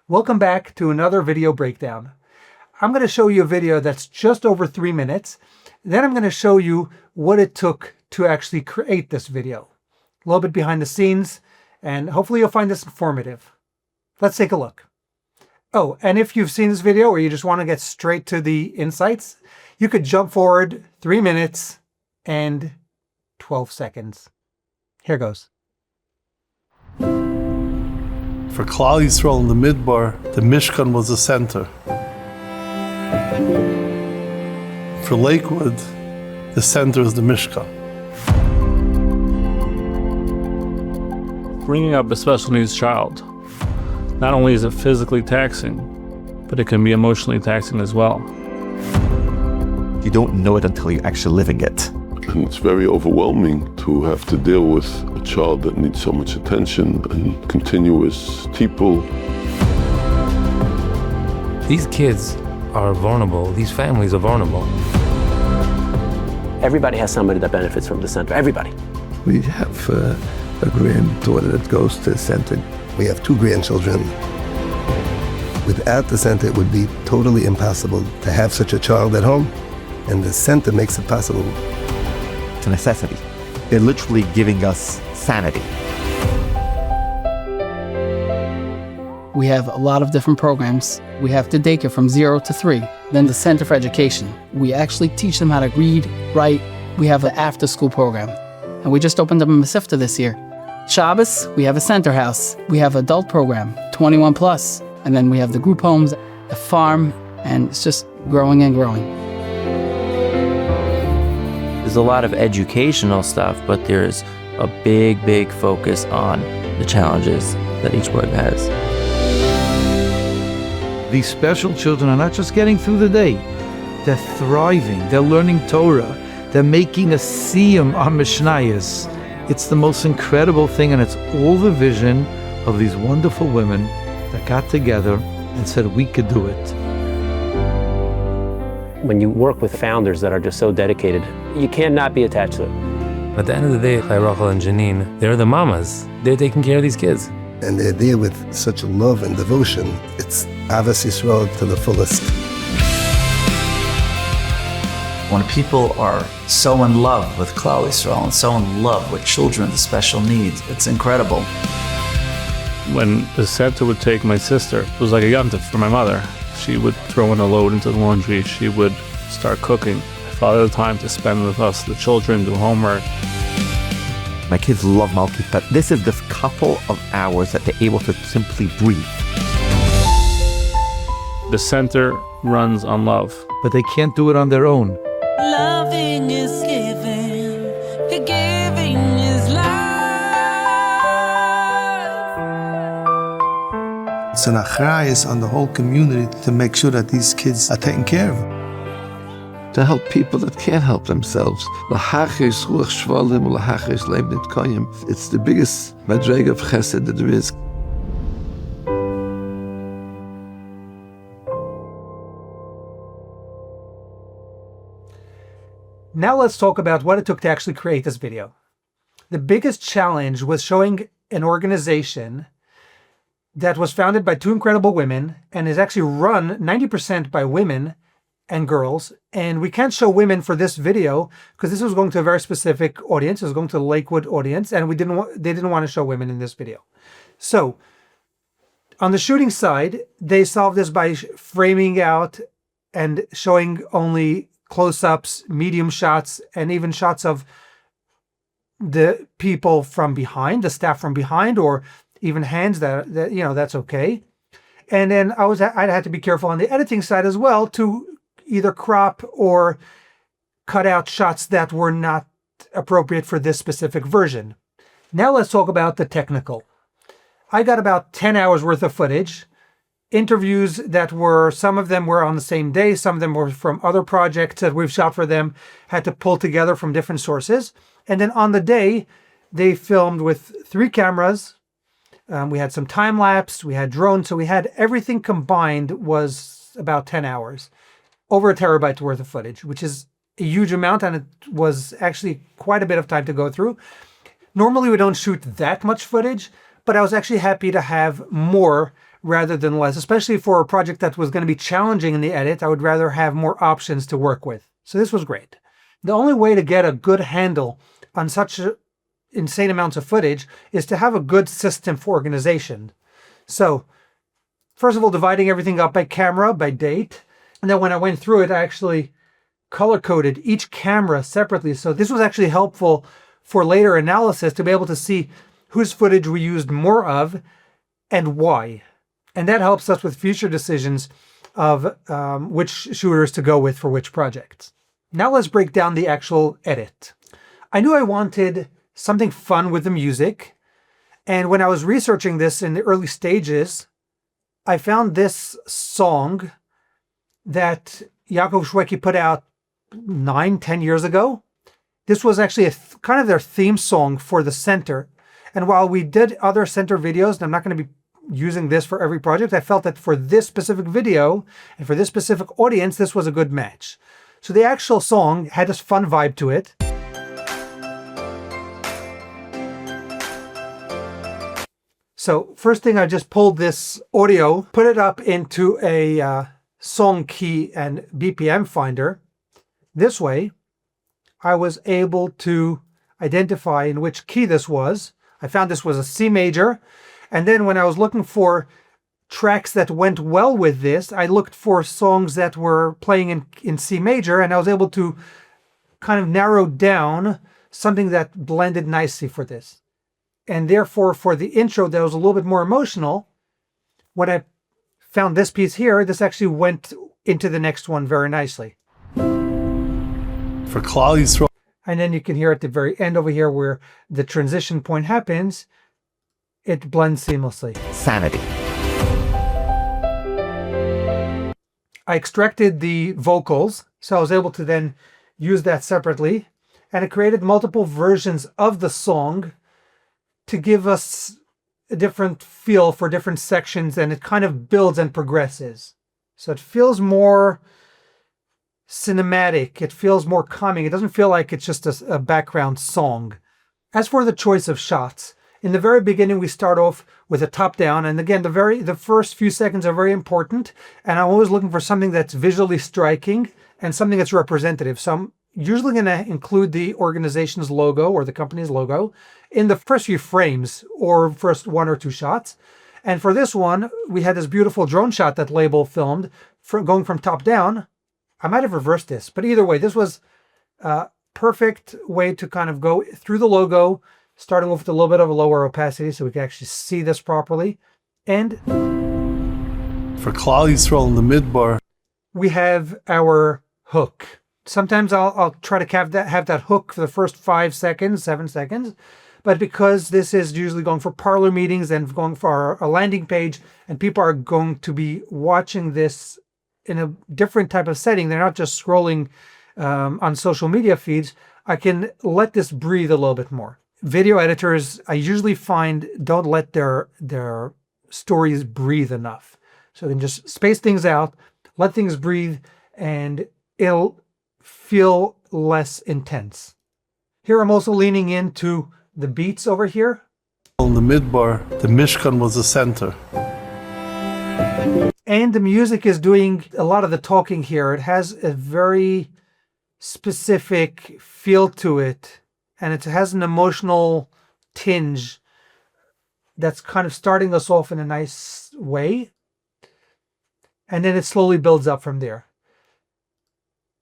Welcome back to another video breakdown. I'm going to show you a video that's just over 3 minutes. Then I'm going to show you what it took to actually create this video. A little bit behind the scenes, and hopefully you'll find this informative. Let's take a look. Oh, and if you've seen this video or you just want to get straight to the insights, you could jump forward 3 minutes and 12 seconds. Here goes. For Klal Yisrael in the Midbar, the Mishkan was the center. For Lakewood, the center is the Mishkan. Bringing up a special needs child, not only is it physically taxing, but it can be emotionally taxing as well. You don't know it until you're actually living it. And it's very overwhelming to have to deal with a child that needs so much attention and continuous people. These kids are vulnerable. These families are vulnerable. Everybody has somebody that benefits from the center. Everybody. We have a granddaughter that goes to the center. We have 2 grandchildren. Without the center, it would be totally impossible to have such a child at home, and the center makes it possible. It's a necessity. They're literally giving us sanity. We have a lot of different programs. We have the daycare from 0 to 3, then the Center for Education. We actually teach them how to read, write. We have an after-school program. And we just opened up a Masifta this year. Shabbos, we have a center house. We have adult program, 21 plus. And then we have the group homes, the farm, and it's just growing and growing. There's a lot of educational stuff, but there's a big focus on the challenges that each boy has. These special children are not just getting through the day, they're thriving, they're learning Torah, they're making a Siyum on Mishnayos. It's the most incredible thing, and it's all the vision of these wonderful women that got together and said we could do it. When you work with founders that are just so dedicated, you cannot be attached to it. At the end of the day, Rachel and Janine, they're the mamas. They're taking care of these kids. And they're there with such love and devotion. It's Avas Yisrael to the fullest. When people are so in love with Klal Yisrael and so in love with children with special needs, it's incredible. When the center would take my sister, it was like a yontif for my mother. She would throw in a load into the laundry. She would start cooking. My father had the time to spend with us, the children, do homework. My kids love Malki, but this is this couple of hours that they're able to simply breathe. The center runs on love. But they can't do it on their own. Loving is giving, the giving is life. It's an achrayus on the whole community to make sure that these kids are taken care of. To help people that can't help themselves. It's the biggest madrega of chesed that there is. Now let's talk about what it took to actually create this video. The biggest challenge was showing an organization that was founded by 2 incredible women and is actually run 90% by women and girls. And we can't show women for this video because this was going to a very specific audience. It was going to the Lakewood audience, and they didn't want to show women in this video. So on the shooting side, they solved this by framing out and showing only close-ups, medium shots, and even shots of the people from behind, the staff from behind, or even hands that you know, that's okay. And then I had to be careful on the editing side as well to either crop or cut out shots that were not appropriate for this specific version. Now let's talk about the technical. I got about 10 hours worth of footage. Interviews that were, some of them were on the same day, some of them were from other projects that we've shot for them, had to pull together from different sources. And then on the day, they filmed with 3 cameras. We had some time lapse, we had drones, so we had everything combined was about 10 hours. Over 1 terabyte worth of footage, which is a huge amount, and it was actually quite a bit of time to go through. Normally we don't shoot that much footage, but I was actually happy to have more rather than less, especially for a project that was going to be challenging in the edit. I would rather have more options to work with. So this was great. The only way to get a good handle on such insane amounts of footage is to have a good system for organization. So first of all, dividing everything up by camera, by date. And then when I went through it, I actually color-coded each camera separately. So this was actually helpful for later analysis to be able to see whose footage we used more of and why. And that helps us with future decisions of which shooters to go with for which projects. Now let's break down the actual edit. I knew I wanted something fun with the music. And when I was researching this in the early stages, I found this song that Yaakov Shweki put out 9-10 years ago. This was actually kind of their theme song for the center. And while we did other center videos, and I'm not going to be using this for every project, I felt that for this specific video and for this specific audience, this was a good match. So the actual song had this fun vibe to it. So first thing, I just pulled this audio, put it up into a song key and BPM finder. This way, I was able to identify in which key this was. I found this was a C major. And then when I was looking for tracks that went well with this, I looked for songs that were playing in C major, and I was able to kind of narrow down something that blended nicely for this. And therefore, for the intro that was a little bit more emotional, when I found this piece here, this actually went into the next one very nicely. For Klal Yisrael. And then you can hear at the very end over here where the transition point happens, it blends seamlessly. Sanity. I extracted the vocals, so I was able to then use that separately, and it created multiple versions of the song to give us a different feel for different sections, and it kind of builds and progresses. So it feels more cinematic, it feels more calming. It doesn't feel like it's just a background song. As for the choice of shots, in the very beginning we start off with a top down, and again the first few seconds are very important, and I'm always looking for something that's visually striking and something that's representative. So I'm usually going to include the organization's logo or the company's logo in the first few frames or first one or two shots. And for this one, we had this beautiful drone shot that Label filmed going from top down. I might have reversed this, but either way, this was a perfect way to kind of go through the logo, starting off with a little bit of a lower opacity so we can actually see this properly. And for Klal Yisrael in the midbar, we have our hook. Sometimes I'll try to have that hook for the first 5 seconds, 7 seconds. But because this is usually going for parlor meetings and going for a landing page, and people are going to be watching this in a different type of setting, they're not just scrolling on social media feeds, I can let this breathe a little bit more. Video editors, I usually find, don't let their stories breathe enough. So they can just space things out, let things breathe, and it'll feel less intense. Here I'm also leaning into the beats over here. In the midbar, the Mishkan was the center. And the music is doing a lot of the talking here. It has a very specific feel to it, and it has an emotional tinge that's kind of starting us off in a nice way. And then it slowly builds up from there.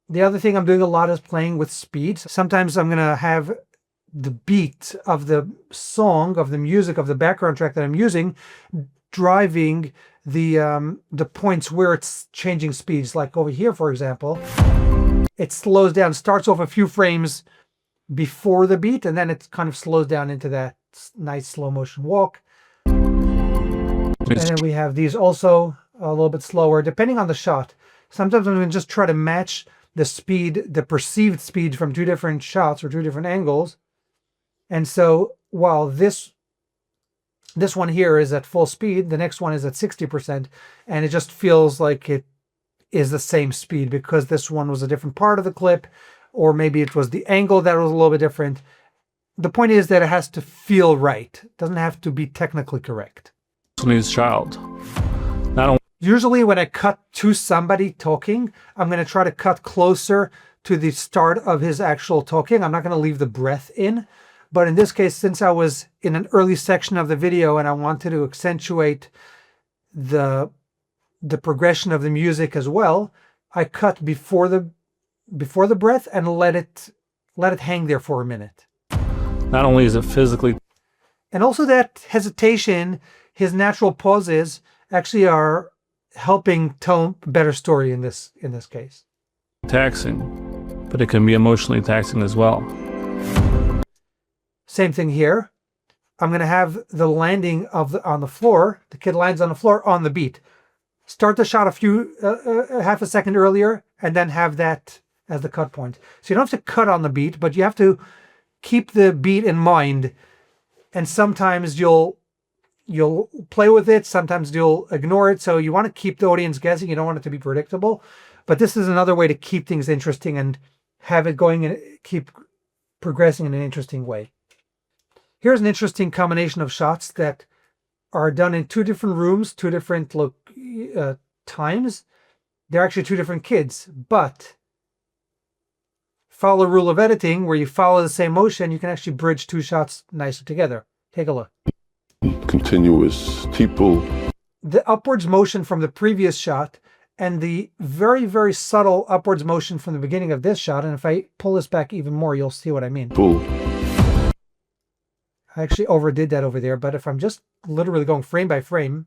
The other thing I'm doing a lot is playing with speed. Sometimes I'm going to have the beat of the song, of the music, of the background track that I'm using, driving the points where it's changing speeds. Like over here, for example, it slows down, starts off a few frames before the beat, and then it kind of slows down into that nice slow motion walk. And then we have these also a little bit slower, depending on the shot. Sometimes I'm going to just try to match the speed, the perceived speed from two different shots or two different angles. And so while this one here is at full speed, the next one is at 60%, and it just feels like it is the same speed because this one was a different part of the clip, or maybe it was the angle that was a little bit different. The point is that it has to feel right. It doesn't have to be technically correct. Needs child. Usually when I cut to somebody talking, I'm going to try to cut closer to the start of his actual talking. I'm not going to leave the breath in. But in this case, since I was in an early section of the video and I wanted to accentuate the progression of the music as well, I cut before the breath and let it hang there for a minute. Not only is it physically, and also that hesitation, his natural pauses actually are helping tell a better story in this case. taxing, but it can be emotionally taxing as well. Same thing here. I'm going to have the landing on the floor. The kid lands on the floor on the beat. Start the shot half a second earlier, and then have that as the cut point. So you don't have to cut on the beat, but you have to keep the beat in mind. And sometimes you'll play with it. Sometimes you'll ignore it. So you want to keep the audience guessing. You don't want it to be predictable. But this is another way to keep things interesting and have it going and keep progressing in an interesting way. Here's an interesting combination of shots that are done in two different rooms, two different times. They're actually two different kids, but follow the rule of editing where you follow the same motion, you can actually bridge two shots nicely together. Take a look. Continuous people. The upwards motion from the previous shot and the very, very subtle upwards motion from the beginning of this shot, and if I pull this back even more, you'll see what I mean. I actually overdid that over there, but if I'm just literally going frame by frame,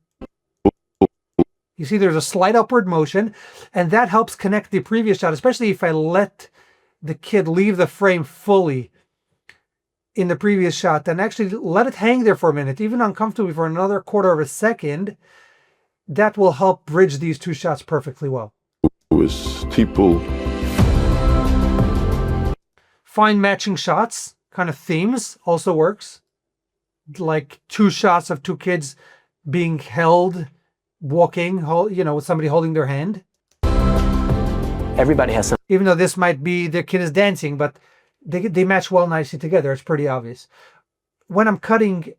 you see there's a slight upward motion, and that helps connect the previous shot, especially if I let the kid leave the frame fully in the previous shot, then actually let it hang there for a minute, even uncomfortably for another quarter of a second. That will help bridge these two shots perfectly well. People. Find matching shots, kind of themes, also works. Like two shots of two kids being held, walking, with somebody holding their hand. Everybody has some. Even though this might be the kid is dancing, but they match well nicely together. It's pretty obvious. When I'm cutting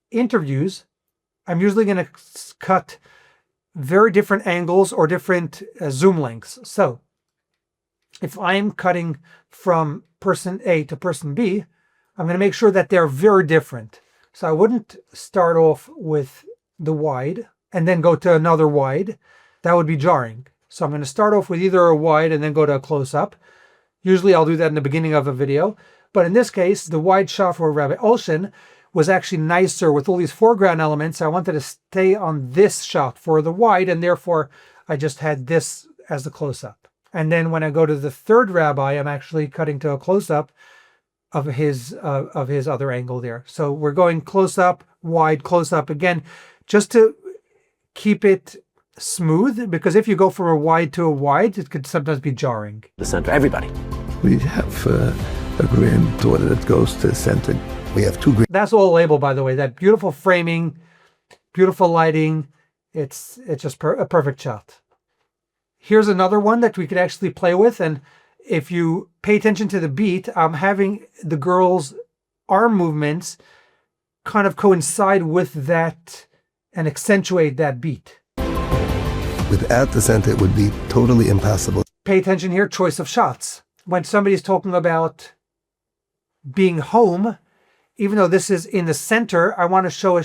interviews, I'm usually going to cut very different angles or different zoom lengths. So if I'm cutting from person A to person B, I'm going to make sure that they're very different. So I wouldn't start off with the wide and then go to another wide. That would be jarring. So I'm going to start off with either a wide and then go to a close-up. Usually I'll do that in the beginning of a video. But in this case, the wide shot for Rabbi Audition was actually nicer with all these foreground elements. I wanted to stay on this shot for the wide, and therefore I just had this as the close-up. And then when I go to the third rabbi, I'm actually cutting to a close-up of his other angle there. So we're going close-up, wide, close-up again, just to keep it smooth, because if you go from a wide to a wide, it could sometimes be jarring. The center, everybody. We have a granddaughter that goes to the center. We have two. That's all labeled, by the way. That beautiful framing, beautiful lighting. It's just a perfect shot. Here's another one that we could actually play with, and if you pay attention to the beat, I'm having the girl's arm movements kind of coincide with that and accentuate that beat. Without the center, it would be totally impossible. Pay attention here, choice of shots. When somebody's talking about being home, even though this is in the center, I want to show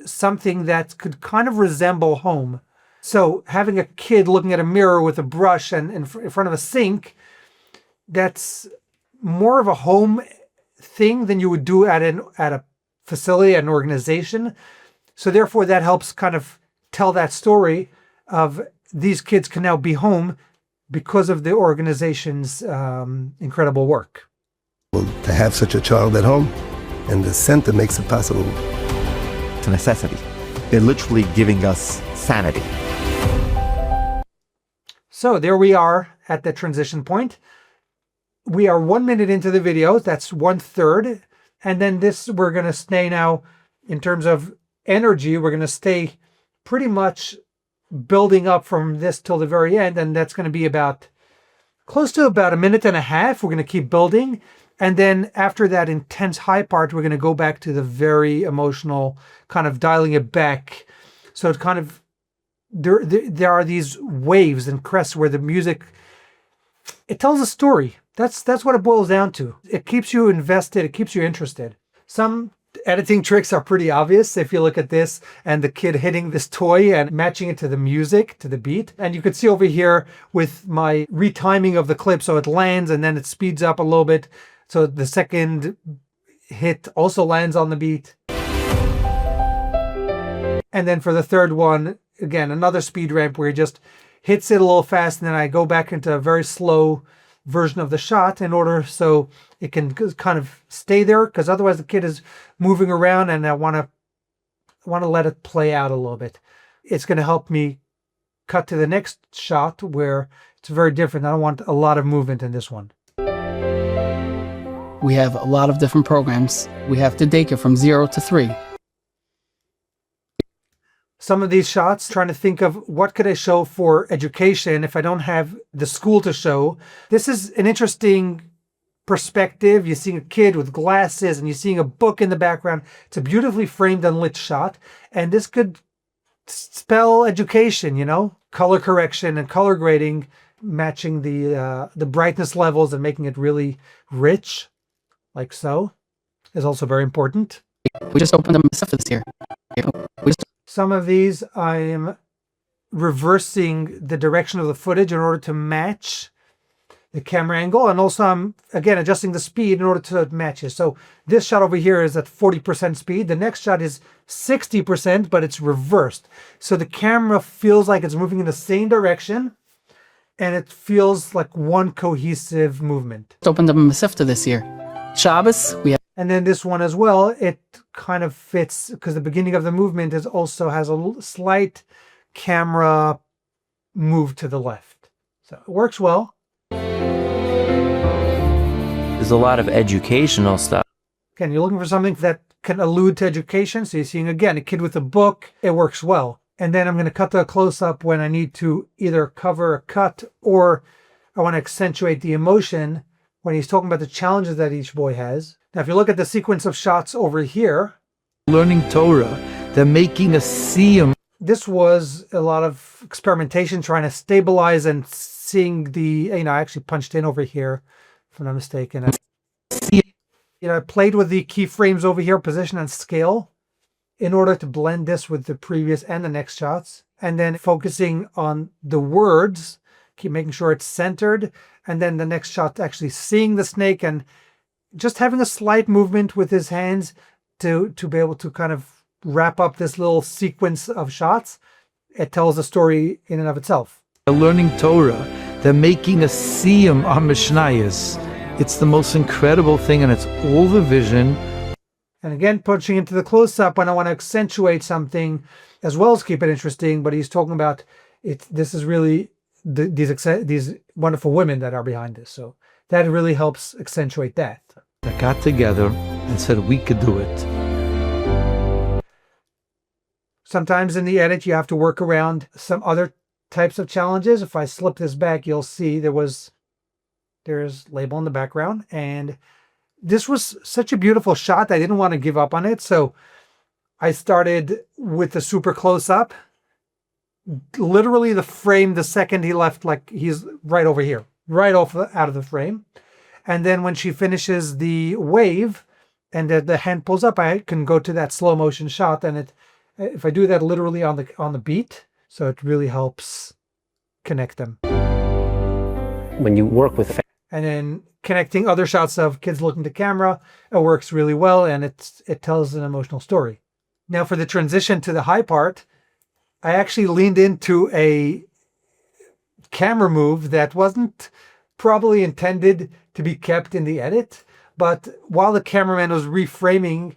something that could kind of resemble home. So having a kid looking at a mirror with a brush and in front of a sink, that's more of a home thing than you would do at a facility, an organization. So therefore that helps kind of tell that story of these kids can now be home because of the organization's incredible work. To have such a child at home, and the center makes it possible. It's a necessity. They're literally giving us sanity. So there we are at the transition point. We are 1 minute into the video. That's 1/3. And then we're going to stay now, in terms of energy, we're going to stay pretty much building up from this till the very end. And that's going to be close to about 1.5 minutes. We're going to keep building. And then after that intense high part, we're going to go back to the very emotional, kind of dialing it back. So it kind of there are these waves and crests where the music, it tells a story. That's what it boils down to. It keeps you invested. It keeps you interested. Some editing tricks are pretty obvious. If you look at this and the kid hitting this toy and matching it to the music, to the beat. And you can see over here with my retiming of the clip, so it lands and then it speeds up a little bit. So the second hit also lands on the beat. And then for the third one, again, another speed ramp where he just hits it a little fast, and then I go back into a very slow version of the shot in order so it can kind of stay there, because otherwise the kid is moving around and I want to let it play out a little bit. It's going to help me cut to the next shot where it's very different. I don't want a lot of movement in this one. We have a lot of different programs. We have to take it from 0 to 3. Some of these shots, trying to think of what could I show for education if I don't have the school to show. This is an interesting perspective. You're seeing a kid with glasses and you're seeing a book in the background. It's a beautifully framed and lit shot. And this could spell education, you know, color correction and color grading, matching the brightness levels and making it really rich, like so, is also very important. We just opened them stuff this year. Some of these I am reversing the direction of the footage in order to match the camera angle, and also I'm again adjusting the speed in order to match it. So this shot over here is at 40% speed. The next shot is 60%, but it's reversed. So the camera feels like it's moving in the same direction, and it feels like one cohesive movement. Just opened them Masifta this year. Shabbos, we have. And then this one as well, it kind of fits because the beginning of the movement is also has a slight camera move to the left. So it works well. There's a lot of educational stuff. Again, you're looking for something that can allude to education. So you're seeing, again, a kid with a book. It works well. And then I'm going to cut to a close-up when I need to either cover a cut or I want to accentuate the emotion when he's talking about the challenges that each boy has. Now, if you look at the sequence of shots over here, learning Torah, they're making a Siyum. This was a lot of experimentation, trying to stabilize and seeing the, I actually punched in over here, if I'm not mistaken. I played with the keyframes over here, position and scale, in order to blend this with the previous and the next shots. And then focusing on the words, keep making sure it's centered. And then the next shot, actually seeing the snake and just having a slight movement with his hands to be able to kind of wrap up this little sequence of shots. It tells a story in and of itself. They're learning Torah. They're making a Siyum on Mishnayos. It's the most incredible thing, and it's all the vision. And again, pushing into the close-up when I want to accentuate something as well as keep it interesting. But he's talking about it. This is really these wonderful women that are behind this. So that really helps accentuate that. They got together and said we could do it. Sometimes in the edit, you have to work around some other types of challenges. If I slip this back, you'll see there's label in the background. And this was such a beautiful shot. I didn't want to give up on it. So I started with the super close-up. Literally the frame, the second he left, like he's right over here, right off out of the frame. And then when she finishes the wave and the hand pulls up, I can go to that slow motion shot. And if I do that literally on the beat, so it really helps connect them. When you work with, and then connecting other shots of kids looking to camera, it works really well, and it tells an emotional story. Now for the transition to the high part, I actually leaned into a camera move that wasn't probably intended to be kept in the edit, but while the cameraman was reframing,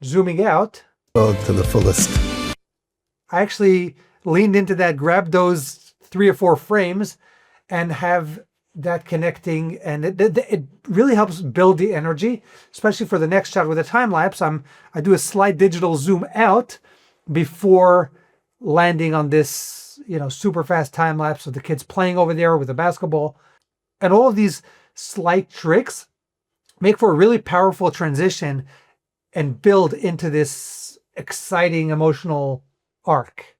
zooming out, to the fullest, I actually leaned into that, grabbed those 3 or 4 frames and have that connecting, and it really helps build the energy, especially for the next shot with a time lapse. I do a slight digital zoom out before landing on this, super fast time lapse of the kids playing over there with the basketball. And all of these slight tricks make for a really powerful transition and build into this exciting emotional arc.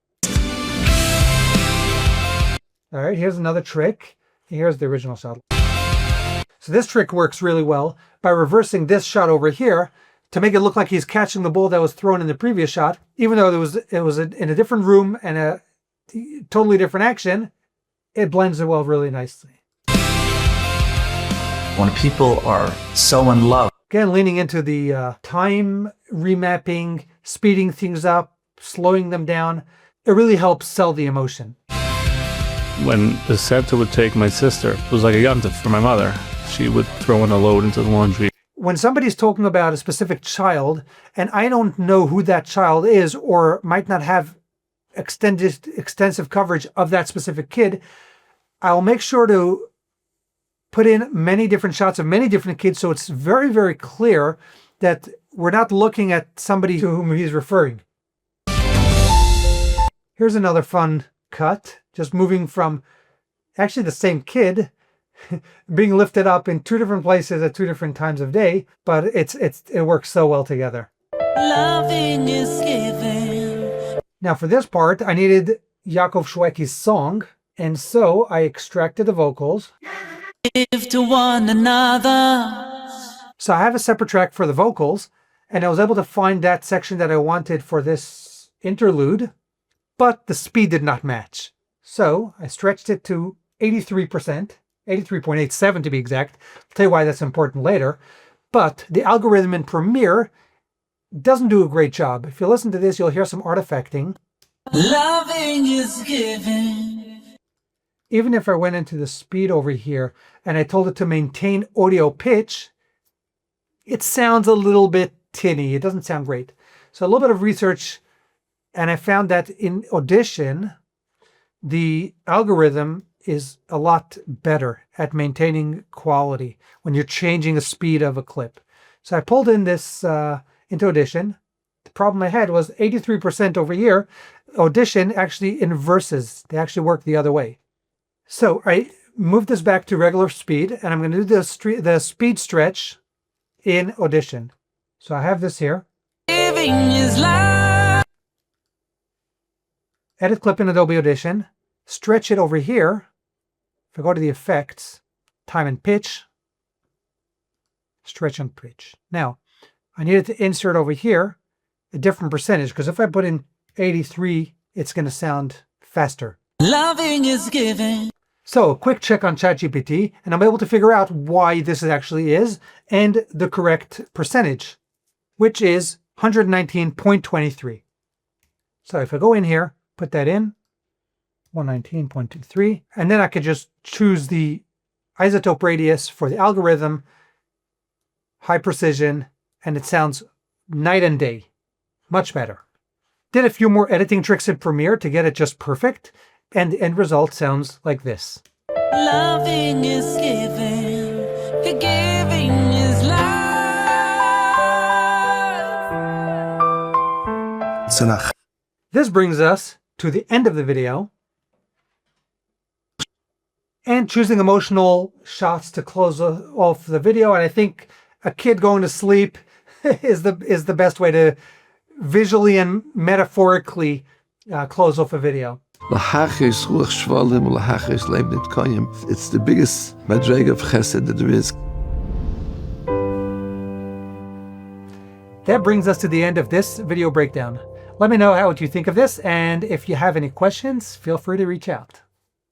All right, here's another trick. Here's the original shot. So this trick works really well by reversing this shot over here to make it look like he's catching the ball that was thrown in the previous shot, even though it was in a different room and a totally different action. It blends it well really nicely. When people are so in love. Again, leaning into the time remapping, speeding things up, slowing them down. It really helps sell the emotion. When the center would take my sister, it was like a yontif for my mother. She would throw in a load into the laundry. When somebody's talking about a specific child, and I don't know who that child is or might not have extensive coverage of that specific kid, I'll make sure to put in many different shots of many different kids so it's very, very clear that we're not looking at somebody to whom he's referring. Here's another fun cut, just moving from actually the same kid being lifted up in two different places at two different times of day, but it works so well together. Loving is giving. Now for this part, I needed Yaakov Shwekey's song, and so I extracted the vocals. Give to one another. So I have a separate track for the vocals, and I was able to find that section that I wanted for this interlude, but the speed did not match. So I stretched it to 83%, 83.87 to be exact. I'll tell you why that's important later. But the algorithm in Premiere doesn't do a great job. If you listen to this, you'll hear some artifacting. Loving is giving. Even if I went into the speed over here and I told it to maintain audio pitch, it sounds a little bit tinny. It doesn't sound great. So a little bit of research, and I found that in Audition, the algorithm is a lot better at maintaining quality when you're changing the speed of a clip. So I pulled in this into Audition. The problem I had was 83% over here. Audition actually inverses. They actually work the other way. So I moved this back to regular speed, and I'm going to do the speed stretch in Audition. So I have this here. Giving is life. Edit clip in Adobe Audition. Stretch it over here. If I go to the effects, time and pitch, stretch and pitch. Now, I needed to insert over here a different percentage, because if I put in 83, it's going to sound faster. Loving is giving. So a quick check on ChatGPT, and I'm able to figure out why this actually is, and the correct percentage, which is 119.23. So if I go in here, put that in, 119.23, and then I could just choose the isotope radius for the algorithm, high precision, and it sounds night and day. Much better. Did a few more editing tricks in Premiere to get it just perfect, and the end result sounds like this. Loving is giving. Giving is life. This brings us to the end of the video. And choosing emotional shots to close off the video. And I think a kid going to sleep is the best way to visually and metaphorically close off a video. It's the biggest madrega of chesed that there is. That brings us to the end of this video breakdown. Let me know what you think of this, and if you have any questions, feel free to reach out.